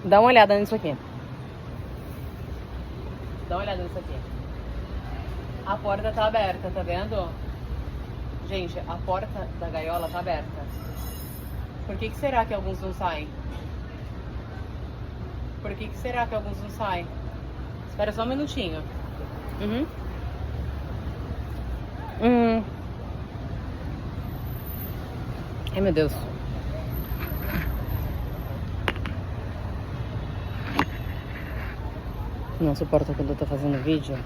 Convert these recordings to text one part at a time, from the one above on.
Dá uma olhada nisso aqui. Dá uma olhada nisso aqui. A porta tá aberta, tá vendo? Gente, a porta da gaiola tá aberta. Por que será que alguns não saem? Por que será que alguns não saem? Espera só um minutinho. Ai, meu Deus. Não suporto quando eu tô fazendo vídeo.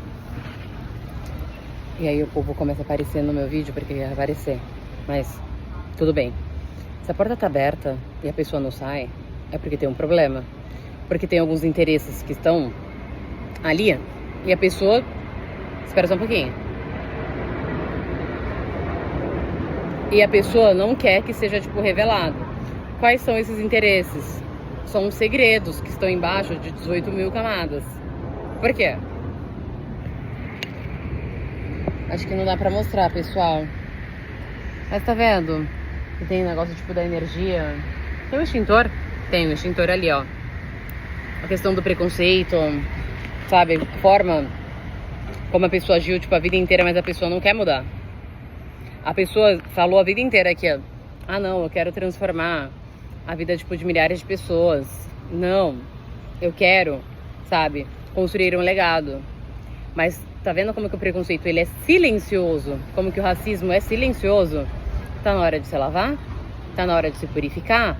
E aí o povo começa a aparecer no meu vídeo porque ia aparecer. Mas tudo bem. Se a porta tá aberta e a pessoa não sai, é porque tem um problema. Porque tem alguns interesses que estão ali e a pessoa... Espera só um pouquinho. E a pessoa não quer que seja, tipo, revelado. Quais são esses interesses? São os segredos que estão embaixo de 18 mil camadas. Por quê? Acho que não dá pra mostrar, pessoal. Mas tá vendo? Que tem um negócio, tipo, da energia. Tem um extintor? Tem um extintor ali, ó. A questão do preconceito, sabe? A forma como a pessoa agiu, tipo, a vida inteira, mas a pessoa não quer mudar. A pessoa falou a vida inteira aqui, ó. Ah, não, eu quero transformar a vida, tipo, de milhares de pessoas. Não, eu quero, sabe, construir um legado. Mas tá vendo como que o preconceito, ele é silencioso? Como que o racismo é silencioso? Tá na hora de se lavar? Tá na hora de se purificar?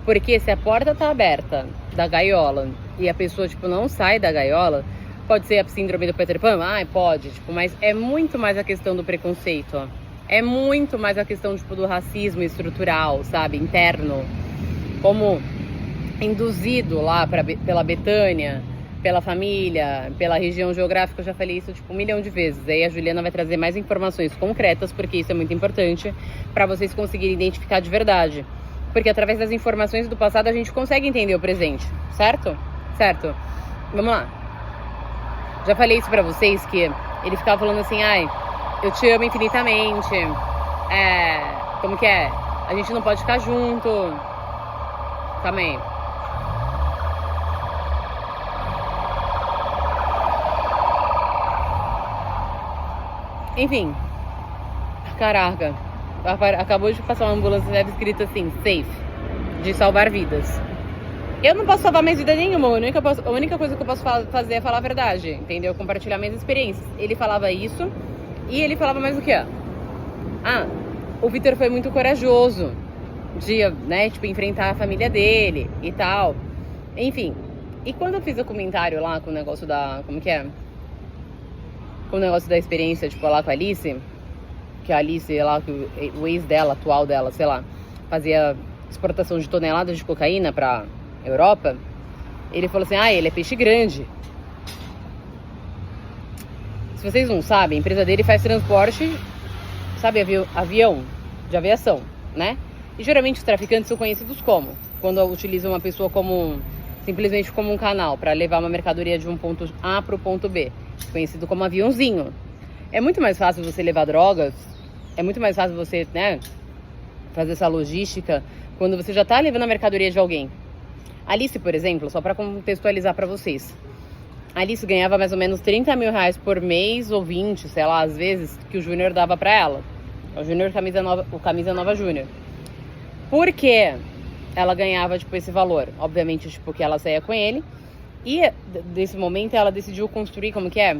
Porque se a porta tá aberta da gaiola e a pessoa, tipo, não sai da gaiola, pode ser a síndrome do Peter Pan? Ai, pode, tipo, mas é muito mais a questão do preconceito, ó. É muito mais a questão, tipo, do racismo estrutural, sabe, interno. Como induzido lá pela Betânia, pela família, pela região geográfica, eu já falei isso, tipo, 1 milhão de vezes. Aí a Juliana vai trazer mais informações concretas, porque isso é muito importante para vocês conseguirem identificar de verdade. Porque através das informações do passado a gente consegue entender o presente, certo? Certo. Vamos lá. Já falei isso pra vocês, que ele ficava falando assim, ai, eu te amo infinitamente. Como que é? A gente não pode ficar junto. Calma aí. Enfim. Caraca. Acabou de passar uma ambulância, deve escrito assim, safe, de salvar vidas. Eu não posso salvar mais vida nenhuma, a única coisa que eu posso fazer é falar a verdade, entendeu? Compartilhar minhas experiências. Ele falava isso, e ele falava mais o quê? Ah, o Vitor foi muito corajoso de, né, tipo, enfrentar a família dele e tal. Enfim, e quando eu fiz o comentário lá com o negócio da, como que é? Com o negócio da experiência, tipo, lá com a Alice... que a Alice, lá, o ex dela, atual dela, sei lá, fazia exportação de toneladas de cocaína pra Europa, ele falou assim, ah, ele é peixe grande. Se vocês não sabem, a empresa dele faz transporte, sabe, avião, de aviação, né? E geralmente os traficantes são conhecidos como? Quando utilizam uma pessoa como, simplesmente como um canal para levar uma mercadoria de um ponto A pro ponto B, conhecido como aviãozinho. É muito mais fácil você levar drogas, é muito mais fácil você, né, fazer essa logística quando você já tá levando a mercadoria de alguém. Alice, por exemplo, só para contextualizar para vocês. Alice ganhava mais ou menos 30 mil reais por mês, ou 20, sei lá, às vezes, que o Júnior dava para ela. O Júnior o Camisa Nova Júnior. Por que ela ganhava, tipo, esse valor? Obviamente, tipo, que ela saía com ele. E, desse momento, ela decidiu construir, como que é?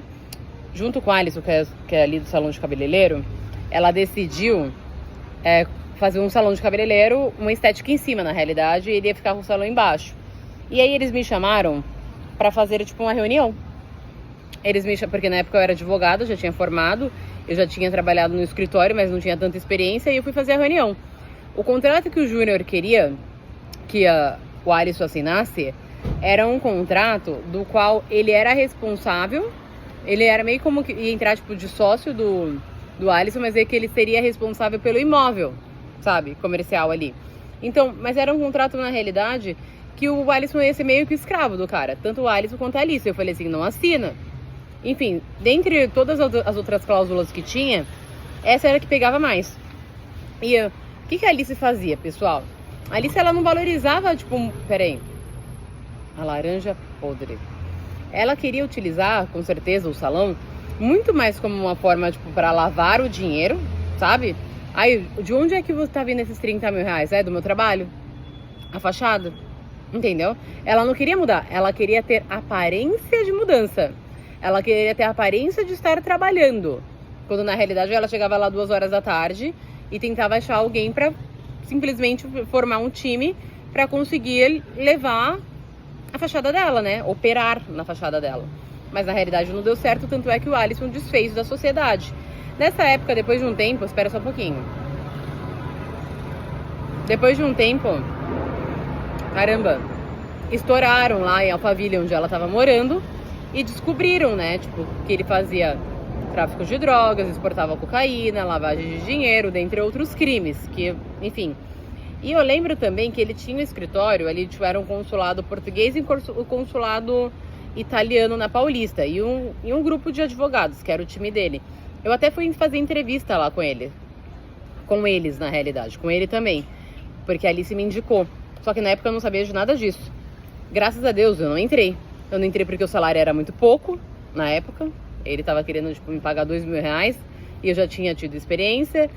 Junto com a Alice, que é ali do salão de cabeleireiro, ela decidiu fazer um salão de cabeleireiro, uma estética em cima, na realidade, e ele ia ficar com o salão embaixo. E aí eles me chamaram pra fazer, tipo, uma reunião. Porque na época eu era advogada, já tinha formado, eu já tinha trabalhado no escritório, mas não tinha tanta experiência, e eu fui fazer a reunião. O contrato que o Júnior queria que o Alisson assinasse era um contrato do qual ele era responsável. Ele era meio como que ia entrar, tipo, de sócio do Alisson, mas é que ele seria responsável pelo imóvel, sabe, comercial ali. Então, mas era um contrato, na realidade, que o Alisson ia ser meio que escravo do cara, tanto o Alisson quanto a Alice. Eu falei assim, não assina. Enfim, dentre todas as outras cláusulas que tinha, essa era a que pegava mais. E o que a Alice fazia, pessoal? A Alice, ela não valorizava, tipo, peraí. A laranja podre. Ela queria utilizar, com certeza, o salão muito mais como uma forma, tipo, para lavar o dinheiro, sabe? Aí, de onde é que você tá vendo esses 30 mil reais? É do meu trabalho? A fachada? Entendeu? Ela não queria mudar, ela queria ter aparência de mudança. Ela queria ter a aparência de estar trabalhando. Quando na realidade ela chegava lá 2 horas da tarde e tentava achar alguém para simplesmente formar um time para conseguir levar a fachada dela, né? Operar na fachada dela. Mas na realidade não deu certo, tanto é que o Alisson desfez da sociedade. Nessa época, depois de um tempo, espera só um pouquinho. Depois de um tempo, caramba, estouraram lá em Alphaville, onde ela tava morando, e descobriram, né, tipo, que ele fazia tráfico de drogas, exportava cocaína, lavagem de dinheiro, dentre outros crimes, que, enfim. E eu lembro também que ele tinha um escritório, ali era um consulado português e um consulado italiano na Paulista, e um grupo de advogados, que era o time dele. Eu até fui fazer entrevista lá com ele, com eles, na realidade, com ele também, porque a Alice me indicou. Só que na época eu não sabia de nada disso. Graças a Deus eu não entrei. Eu não entrei porque o salário era muito pouco, na época. Ele tava querendo, tipo, me pagar 2 mil reais. E eu já tinha tido experiência.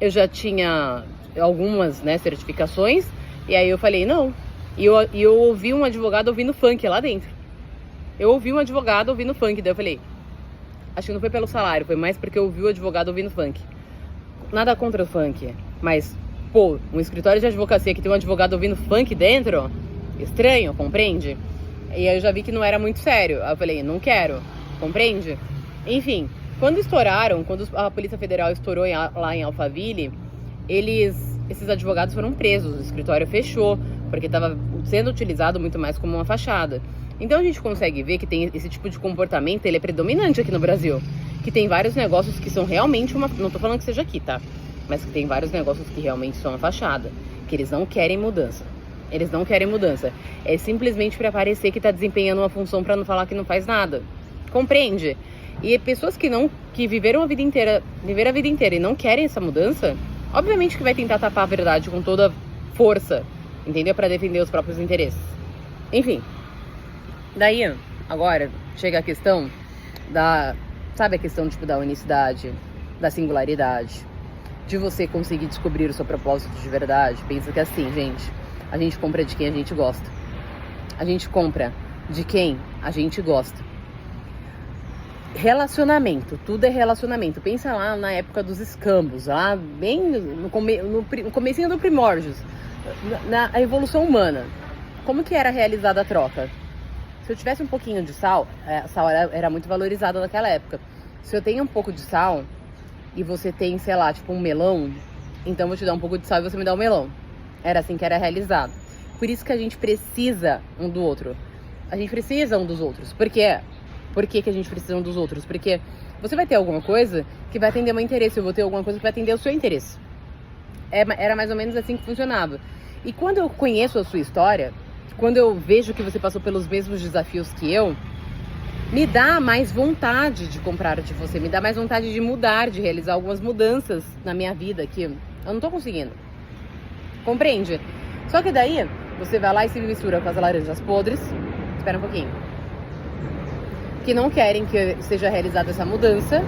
Eu já tinha algumas, né, certificações. E aí eu falei, não. E eu ouvi um advogado ouvindo funk lá dentro. Eu ouvi um advogado ouvindo funk. Daí eu falei, acho que não foi pelo salário. Foi mais porque eu ouvi o advogado ouvindo funk. Nada contra o funk. Mas, pô, um escritório de advocacia que tem um advogado ouvindo funk dentro... Estranho, compreende? E aí eu já vi que não era muito sério. Aí eu falei, não quero, compreende? Enfim, quando a Polícia Federal estourou lá em Alphaville, esses advogados foram presos, o escritório fechou, porque estava sendo utilizado muito mais como uma fachada. Então a gente consegue ver que tem esse tipo de comportamento, ele é predominante aqui no Brasil. Que tem vários negócios que são realmente não tô falando que seja aqui, tá? Mas que tem vários negócios que realmente são uma fachada, que eles não querem mudança. Eles não querem mudança. É simplesmente para parecer que tá desempenhando uma função para não falar que não faz nada. Compreende? E pessoas que viveram a vida inteira e não querem essa mudança, obviamente que vai tentar tapar a verdade com toda força, entendeu? Para defender os próprios interesses. Enfim. Daí, agora, chega a questão sabe a questão, tipo, da unicidade, da singularidade, de você conseguir descobrir o seu propósito de verdade. Pensa que assim, gente, a gente compra de quem a gente gosta. A gente compra de quem a gente gosta. Relacionamento, tudo é relacionamento. Pensa lá na época dos escambos, lá bem no comecinho do primórdios, na evolução humana. Como que era realizada a troca? Se eu tivesse um pouquinho de sal, sal era muito valorizado naquela época. Se eu tenho um pouco de sal e você tem, sei lá, tipo um melão, então eu vou te dar um pouco de sal e você me dá um melão. Era assim que era realizado. Por isso que a gente precisa um do outro. A gente precisa um dos outros. Por quê? Por que a gente precisa um dos outros? Porque você vai ter alguma coisa que vai atender o meu interesse. Eu vou ter alguma coisa que vai atender o seu interesse. Era mais ou menos assim que funcionava. E quando eu conheço a sua história, quando eu vejo que você passou pelos mesmos desafios que eu, me dá mais vontade de comprar de você. Me dá mais vontade de mudar, de realizar algumas mudanças na minha vida que eu não tô conseguindo. Compreende? Só que daí, você vai lá e se mistura com as laranjas podres. Espera um pouquinho. Que não querem que seja realizada essa mudança,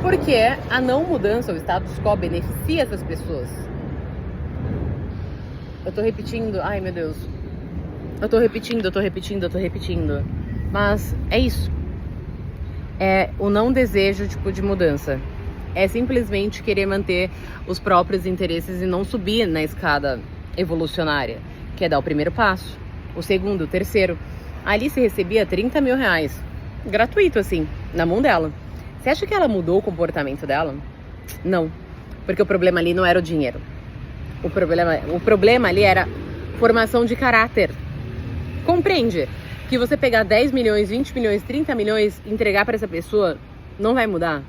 porque a não mudança, o status quo, beneficia essas pessoas. Eu tô repetindo. Ai, meu Deus. Eu tô repetindo. Mas é isso. É o não desejo, tipo, de mudança. É simplesmente querer manter os próprios interesses e não subir na escada evolucionária, que é dar o primeiro passo, o segundo, o terceiro. A Alice recebia 30 mil reais, gratuito assim, na mão dela. Você acha que ela mudou o comportamento dela? Não, porque o problema ali não era o dinheiro. O problema ali era formação de caráter. Compreende? Que você pegar 10 milhões, 20 milhões, 30 milhões e entregar para essa pessoa não vai mudar.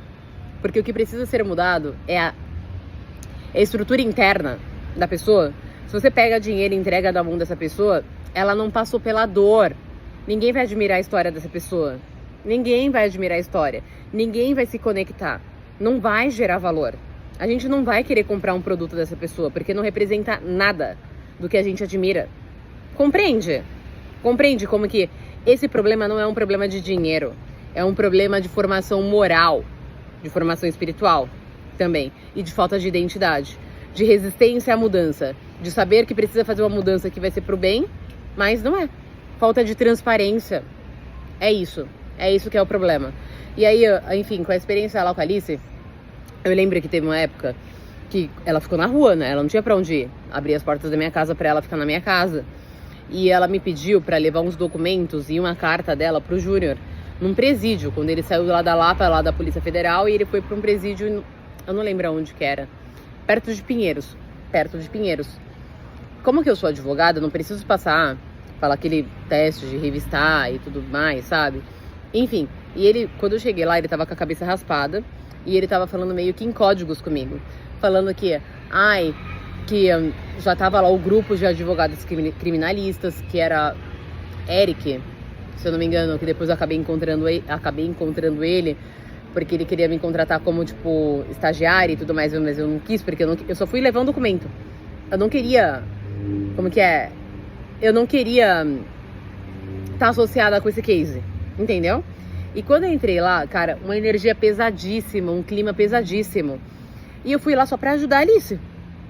Porque o que precisa ser mudado é a estrutura interna da pessoa. Se você pega dinheiro e entrega na mão dessa pessoa, ela não passou pela dor. Ninguém vai admirar a história dessa pessoa. Ninguém vai admirar a história. Ninguém vai se conectar. Não vai gerar valor. A gente não vai querer comprar um produto dessa pessoa, porque não representa nada do que a gente admira. Compreende? Compreende como que esse problema não é um problema de dinheiro, é um problema de formação moral, de formação espiritual também, e de falta de identidade, de resistência à mudança, de saber que precisa fazer uma mudança que vai ser pro bem, mas não é. Falta de transparência. É isso que é o problema. E aí, enfim, com a experiência lá com a Alice, eu lembro que teve uma época que ela ficou na rua, né? Ela não tinha pra onde ir. Abri as portas da minha casa pra ela ficar na minha casa. E ela me pediu pra levar uns documentos e uma carta dela pro Júnior, num presídio, quando ele saiu lá da Lapa, lá da Polícia Federal, e ele foi pra um presídio, eu não lembro onde que era, perto de Pinheiros. Como que eu sou advogada, não preciso falar aquele teste de revistar e tudo mais, sabe? Enfim, e ele, quando eu cheguei lá, ele tava com a cabeça raspada, e ele tava falando meio que em códigos comigo, falando que, já tava lá o grupo de advogados criminalistas, que era Eric, se eu não me engano, que depois eu acabei encontrando ele, porque ele queria me contratar como, tipo, estagiária e tudo mais, mas eu não quis, porque eu só fui levar um documento. Eu não queria, eu não queria estar associada com esse case, entendeu? E quando eu entrei lá, cara, uma energia pesadíssima, um clima pesadíssimo. E eu fui lá só pra ajudar a Alice,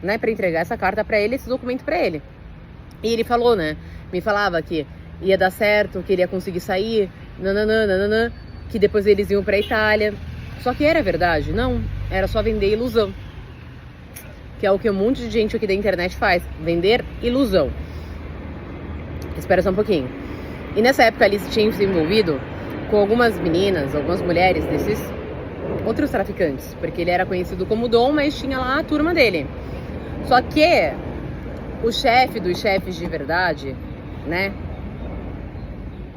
né? Pra entregar essa carta pra ele, esse documento pra ele. E ele falou, né? Me falava que ia dar certo, que ele ia conseguir sair, nananã, que depois eles iam pra Itália. Só que era verdade? Não. Era só vender ilusão. Que é o que um monte de gente aqui da internet faz. Vender ilusão. Espera só um pouquinho. E nessa época a Alice tinha se envolvido com algumas meninas, algumas mulheres desses outros traficantes, porque ele era conhecido como Dom, mas tinha lá a turma dele. Só que o chefe dos chefes de verdade, né?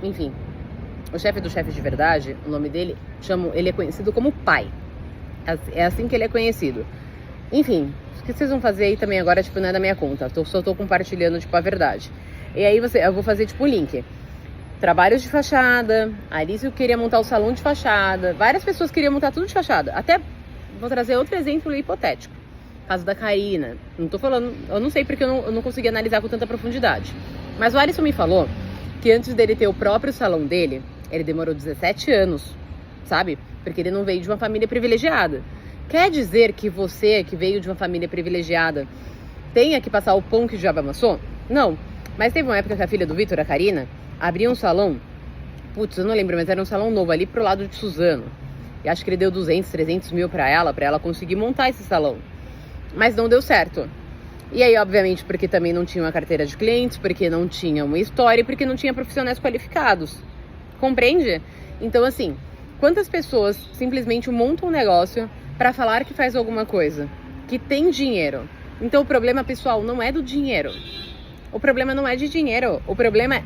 Enfim, o chefe dos chefes de verdade, o nome dele, ele é conhecido como Pai. É assim que ele é conhecido. Enfim, o que vocês vão fazer aí também agora, tipo, não é da minha conta. Só tô compartilhando, tipo, a verdade. E aí eu vou fazer, tipo, um link. Trabalhos de fachada, a Alice queria montar o salão de fachada, várias pessoas queriam montar tudo de fachada. Até vou trazer outro exemplo hipotético. Caso da Karina. Não tô falando, eu não sei porque eu não consegui analisar com tanta profundidade. Mas o Alisson me falou que antes dele ter o próprio salão dele, ele demorou 17 anos, sabe? Porque ele não veio de uma família privilegiada. Quer dizer que você, que veio de uma família privilegiada, tenha que passar o pão que o diabo amassou? Não. Mas teve uma época que a filha do Vitor, a Karina, abria um salão, putz, eu não lembro, mas era um salão novo ali pro lado de Suzano. E acho que ele deu 200, 300 mil pra ela conseguir montar esse salão. Mas não deu certo. E aí, obviamente, porque também não tinha uma carteira de clientes, porque não tinha uma história e porque não tinha profissionais qualificados. Compreende? Então, assim, quantas pessoas simplesmente montam um negócio pra falar que faz alguma coisa, que tem dinheiro? Então, o problema, pessoal, não é do dinheiro. O problema não é de dinheiro. O problema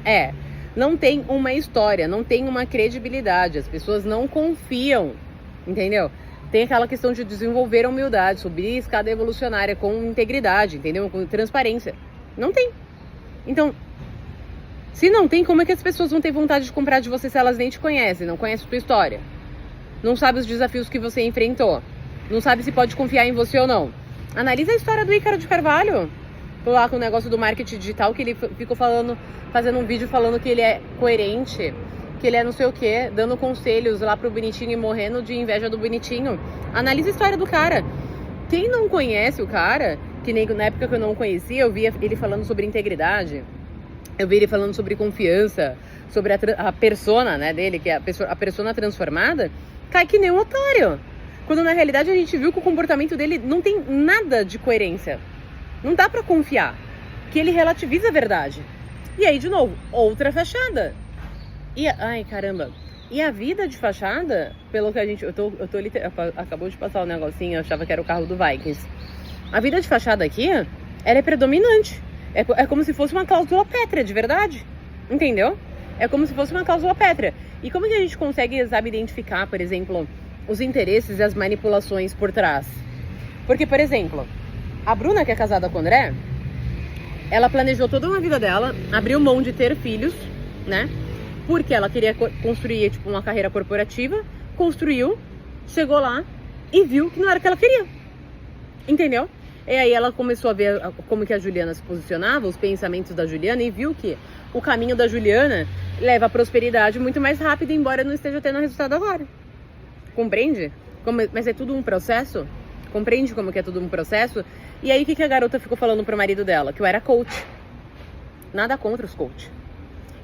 não tem uma história, não tem uma credibilidade. As pessoas não confiam, entendeu? Tem aquela questão de desenvolver a humildade, subir a escada evolucionária com integridade, entendeu? Com transparência. Não tem. Então, se não tem, como é que as pessoas vão ter vontade de comprar de você se elas nem te conhecem, não conhecem a tua história? Não sabe os desafios que você enfrentou? Não sabe se pode confiar em você ou não? Analisa a história do Ícaro de Carvalho. Lá com o negócio do marketing digital, que ele ficou fazendo um vídeo falando que ele é coerente, que ele é não sei o que, dando conselhos lá pro Bonitinho e morrendo de inveja do Bonitinho. Analisa a história do cara. Quem não conhece o cara, que nem na época que eu não o conhecia, eu via ele falando sobre integridade, eu vi ele falando sobre confiança, sobre a persona, né, dele, que é a persona transformada, cai que nem um otário. Quando na realidade a gente viu que o comportamento dele não tem nada de coerência. Não dá pra confiar, que ele relativiza a verdade. E aí, de novo, outra fachada. Ai, caramba. E a vida de fachada, pelo que a gente... Acabou de passar um negocinho, eu achava que era o carro do Vikings. A vida de fachada aqui, ela é predominante. É como se fosse uma cláusula pétrea, de verdade. Entendeu? É como se fosse uma cláusula pétrea. E como que a gente consegue, sabe, identificar, por exemplo, os interesses e as manipulações por trás? Porque, por exemplo... A Bruna, que é casada com o André, ela planejou toda uma vida dela, abriu mão de ter filhos, né? Porque ela queria construir, tipo, uma carreira corporativa, construiu, chegou lá e viu que não era o que ela queria. Entendeu? E aí ela começou a ver como que a Juliana se posicionava, os pensamentos da Juliana, e viu que o caminho da Juliana leva à prosperidade muito mais rápido, embora não esteja tendo resultado agora. Compreende? Mas é tudo um processo? Compreende como que é tudo um processo? E aí o que a garota ficou falando pro marido dela? Que eu era coach. Nada contra os coach.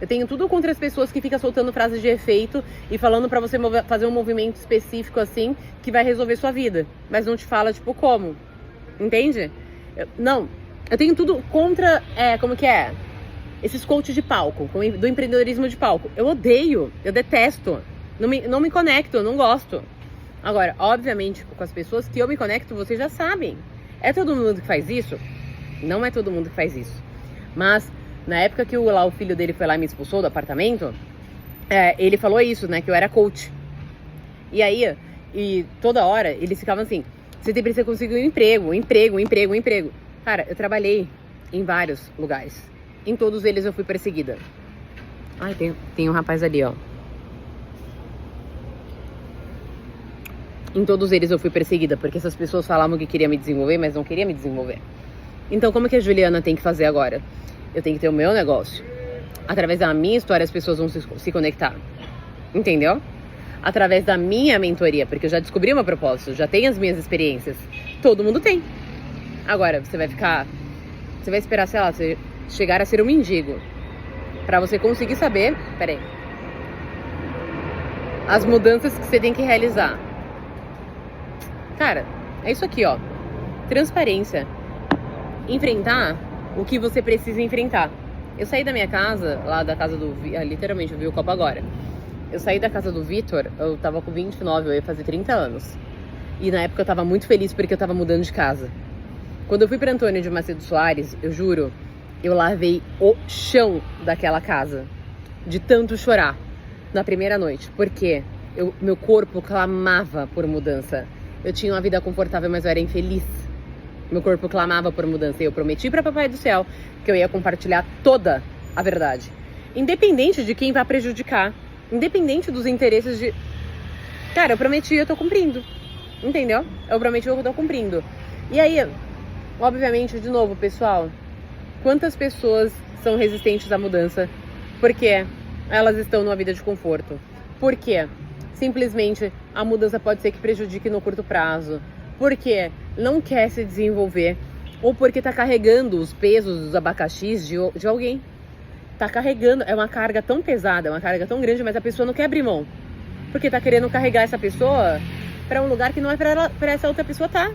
Eu tenho tudo contra as pessoas que ficam soltando frases de efeito e falando pra você fazer um movimento específico assim, que vai resolver sua vida. Mas não te fala, tipo, como. Entende? Eu tenho tudo contra, como que é? Esses coaches de palco, do empreendedorismo de palco. Eu odeio, eu detesto. Não me conecto, eu não gosto. Agora, obviamente, com as pessoas que eu me conecto, vocês já sabem. É todo mundo que faz isso? Não é todo mundo que faz isso. Mas, na época que o filho dele foi lá e me expulsou do apartamento, ele falou isso, né? Que eu era coach. E aí, toda hora, eles ficavam assim, você precisa conseguir um emprego. Cara, eu trabalhei em vários lugares. Em todos eles eu fui perseguida. Ai, tem um rapaz ali, ó. Em todos eles eu fui perseguida, porque essas pessoas falavam que queriam me desenvolver, mas não queriam me desenvolver. Então, como que a Juliana tem que fazer agora? Eu tenho que ter o meu negócio. Através da minha história, as pessoas vão se conectar. Entendeu? Através da minha mentoria, porque eu já descobri o meu propósito, já tenho as minhas experiências. Todo mundo tem. Agora, você vai esperar, sei lá, você chegar a ser um mendigo. Pra você conseguir saber, as mudanças que você tem que realizar. Cara, é isso aqui, ó. Transparência. Enfrentar o que você precisa enfrentar. Eu saí da minha casa, lá da casa do... literalmente, eu vi o copo agora. Eu saí da casa do Vitor, eu tava com 29, eu ia fazer 30 anos. E na época eu tava muito feliz porque eu tava mudando de casa. Quando eu fui pra Antônio de Macedo Soares, eu juro, eu lavei o chão daquela casa. De tanto chorar na primeira noite. Porque meu corpo clamava por mudança. Eu tinha uma vida confortável, mas eu era infeliz. Meu corpo clamava por mudança. E eu prometi pra Papai do Céu que eu ia compartilhar toda a verdade. Independente de quem vai prejudicar. Independente dos interesses de... Cara, eu prometi, eu tô cumprindo. Entendeu? Eu prometi, eu tô cumprindo. E aí, obviamente, de novo, pessoal, quantas pessoas são resistentes à mudança? Porque elas estão numa vida de conforto. Por quê? Simplesmente a mudança pode ser que prejudique no curto prazo. Porque não quer se desenvolver. Ou porque tá carregando os pesos dos abacaxis de alguém. Tá carregando, é uma carga tão pesada, é uma carga tão grande, mas a pessoa não quer abrir mão. Porque tá querendo carregar essa pessoa pra um lugar que não é pra essa outra pessoa tá.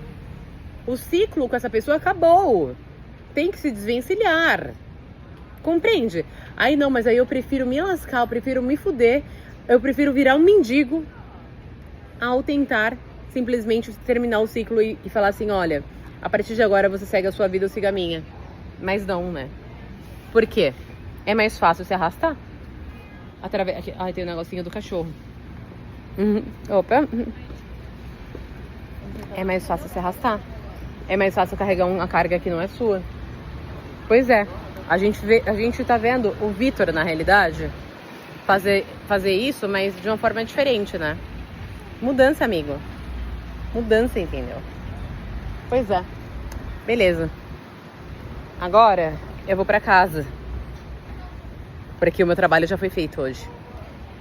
O ciclo com essa pessoa acabou. Tem que se desvencilhar. Compreende? Aí não, mas aí eu prefiro me lascar, eu prefiro me fuder, eu prefiro virar um mendigo ao tentar simplesmente terminar o ciclo e falar assim, olha, a partir de agora você segue a sua vida, eu sigo a minha. Mas não, né? Por quê? É mais fácil se arrastar. Aqui, tem um negocinho do cachorro. Opa. É mais fácil se arrastar. É mais fácil carregar uma carga que não é sua. Pois é. A gente tá vendo o Vitor, na realidade, fazer isso, mas de uma forma diferente, né? Mudança, amigo. Mudança, entendeu? Pois é. Beleza. Agora eu vou pra casa. Porque o meu trabalho já foi feito hoje.